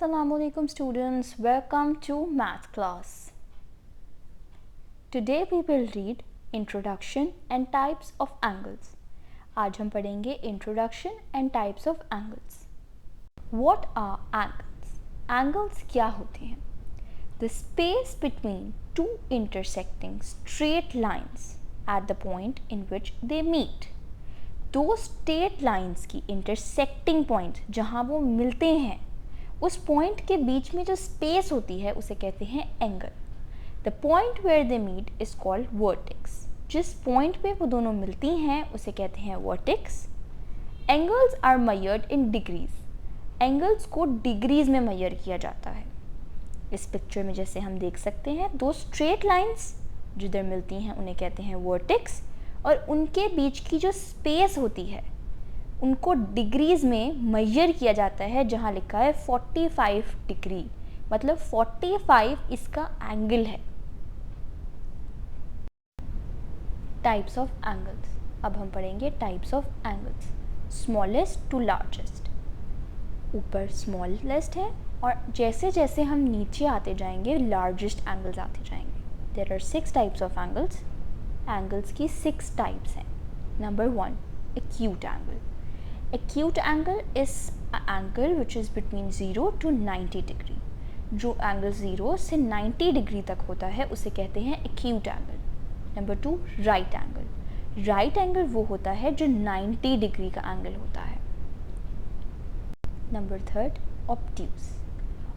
Assalamualaikum students, welcome to math class. Today we will read introduction and types of angles. आज हम पढ़ेंगे introduction and types of angles. What are angles? Angles क्या होते हैं? The space between two intersecting straight lines at the point in which they meet. दो straight lines की intersecting point जहाँ वो मिलते हैं, उस पॉइंट के बीच में जो स्पेस होती है उसे कहते हैं angle. The point where they meet is called vertex. जिस पॉइंट पे वो दोनों मिलती हैं उसे कहते हैं vertex. Angles are measured in degrees. Angles को डिग्रीज में मेजर किया जाता है. इस पिक्चर में जैसे हम देख सकते हैं, दो स्ट्रेट लाइंस जिधर मिलती हैं उन्हें कहते हैं वर्टेक्स, और उनके बीच की जो स्पेस होती है उनको डिग्रीज में मेजर किया जाता है, जहाँ लिखा है 45 डिग्री, मतलब 45 इसका एंगल है. Types of angles. अब हम पढ़ेंगे types of angles. Smallest to largest. ऊपर स्मॉलेस्ट है और जैसे जैसे हम नीचे आते जाएंगे लार्जेस्ट एंगल्स आते जाएंगे. There are 6 types of angles. Angles की 6 टाइप्स हैं. Number 1, acute angle. Acute angle is an angle which is between 0 to 90 degree. जो एंगल 0 से 90 डिग्री तक होता है उसे कहते हैं acute angle. Number 2, right angle. Right angle वो होता है जो 90 डिग्री का एंगल होता है. Number 3, obtuse.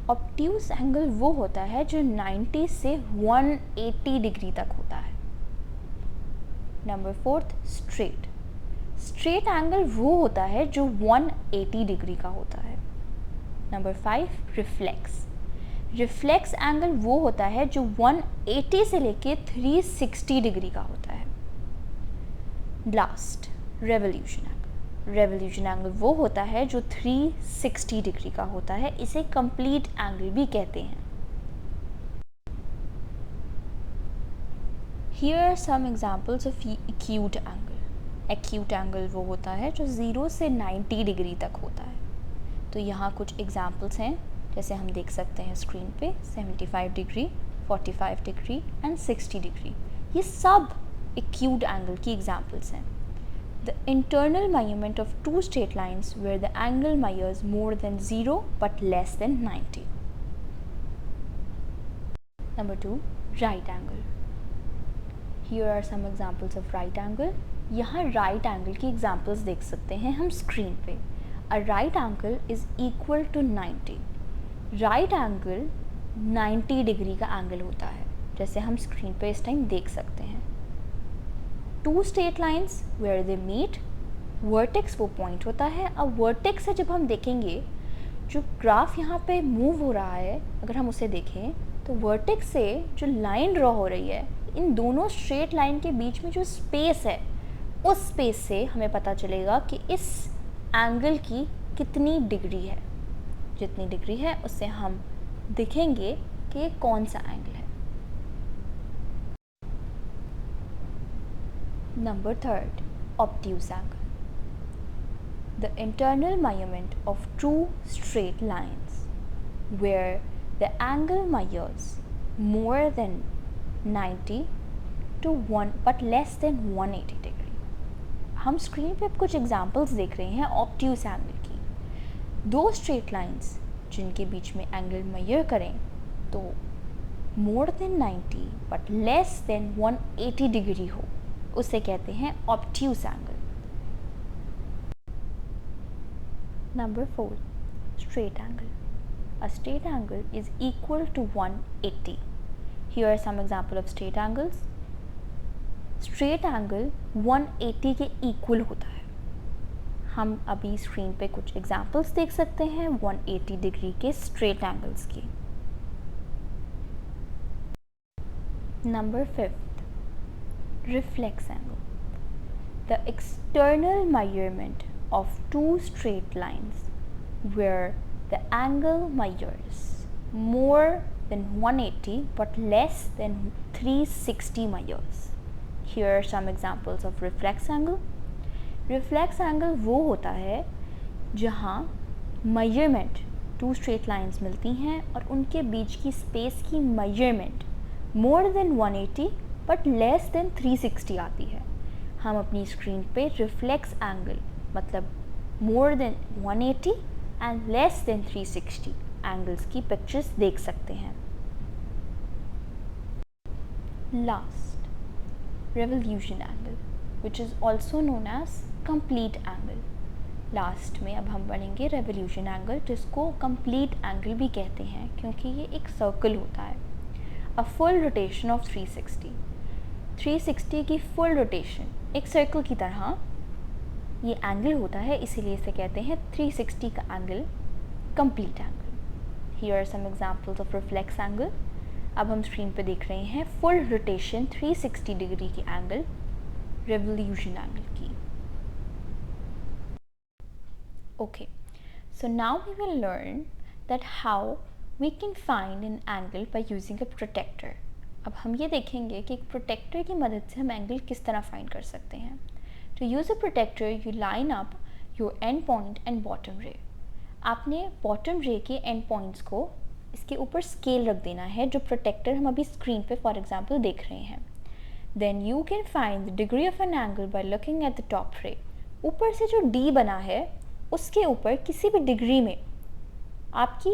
ऑब्ट्यूस एंगल वो होता है जो 90 से 180 डिग्री तक होता है. Number 4, straight. स्ट्रेट एंगल वो होता है जो 180 डिग्री का होता है. Number 5, reflex. रिफ्लेक्स एंगल वो होता है जो 180 से लेके 360 डिग्री का होता है. Last, revolution angle. Revolution angle वो होता है जो 360 डिग्री का होता है. इसे कंप्लीट एंगल भी कहते हैं. Here are some examples of acute angle. Acute angle वो होता है जो 0 से 90 डिग्री तक होता है. तो यहाँ कुछ एग्जाम्पल्स हैं, जैसे हम देख सकते हैं स्क्रीन पे. 75 डिग्री, 45 डिग्री एंड 60 डिग्री. ये सब एक्यूट एंगल की एग्जाम्पल्स हैं. The internal measurement of two straight lines where the angle measures more than 0 but less than 90. Number 2, right angle. Here are some examples of right angle. यहाँ right angle की examples देख सकते हैं हम screen पे. A right angle is equal to 90. Right angle 90 degree का angle होता है, जैसे हम स्क्रीन पे इस टाइम देख सकते हैं. Two straight lines where they meet. Vertex वो पॉइंट होता है. अब वर्टेक्स से जब हम देखेंगे, जो ग्राफ यहाँ पे मूव हो रहा है, अगर हम उसे देखें तो वर्टेक्स से जो लाइन ड्रॉ हो रही है, इन दोनों स्ट्रेट लाइन के बीच में जो स्पेस है, उस स्पेस से हमें पता चलेगा कि इस एंगल की कितनी डिग्री है. जितनी डिग्री है उससे हम देखेंगे कि ये कौन सा एंगल है. Number 3, obtuse angle. The internal measurement of two straight lines where the angle measures more than 90 to 1 but less than 180 degree. हम स्क्रीन पे कुछ एग्जाम्पल्स देख रहे हैं ऑब्ट्यूस एंगल की. दो स्ट्रेट लाइंस जिनके बीच में एंगल मेजर करें तो more than 90 but less than 180 degree हो, उसे कहते हैं obtuse angle. Number 4, straight angle. A straight angle is equal to 180. Here are some example of straight angles. Straight angle 180 के इक्वल होता है. हम अभी स्क्रीन पे कुछ एग्जांपल्स देख सकते हैं 180 डिग्री के स्ट्रेट एंगल्स की. Number 5, reflex angle. The external measurement of two straight lines where the angle measures more than 180 but less than 360 measures. Here are some examples of reflex angle. Reflex angle वो होता है जहाँ measurement 2 straight lines मिलती हैं और उनके बीच की space की measurement more than 180 but less than 360 आती है, हम अपनी स्क्रीन पे रिफ्लेक्स एंगल मतलब more than 180 and less than 360 angles की पिक्चर्स देख सकते हैं। Last, revolution angle which is also known as complete angle. Last में अब हम पढ़ेंगे रेवोल्यूशन एंगल, जिसको कंप्लीट एंगल भी कहते हैं क्योंकि ये एक सर्कल होता है। अ फुल रोटेशन ऑफ 360 की फुल रोटेशन एक सर्कल की तरह ये एंगल होता है, इसीलिए इसे कहते हैं 360 का angle complete angle. Here are some examples of reflex angle. अब हम स्क्रीन पे देख रहे हैं फुल रोटेशन 360 डिग्री की एंगल रेवोल्यूशन एंगल की। Okay, so now we will learn that how we can find an angle by using a protractor. अब हम ये देखेंगे कि एक प्रोटेक्टर की मदद से हम एंगल किस तरह फाइंड कर सकते हैं। To use a protector, you line up your end point and bottom ray. आपने bottom ray के end points को इसके ऊपर स्केल रख देना है, जो प्रोटेक्टर हम अभी स्क्रीन पे फॉर एग्जाम्पल देख रहे हैं। Then you can find the degree of an angle by looking at the top ray. ऊपर से जो D बना है उसके ऊपर किसी भी डिग्री में आपकी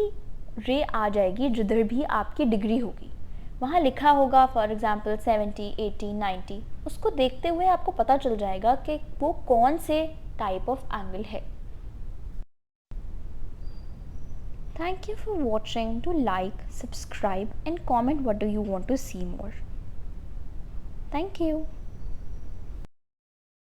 रे आ जाएगी, जिधर भी आपकी डिग्री होगी वहाँ लिखा होगा फॉर एग्जांपल 70, 80, 90। उसको देखते हुए आपको पता चल जाएगा कि वो कौन से टाइप ऑफ एंगल है। Thank you for watching. To like, subscribe and comment what do you want to see more. Thank you.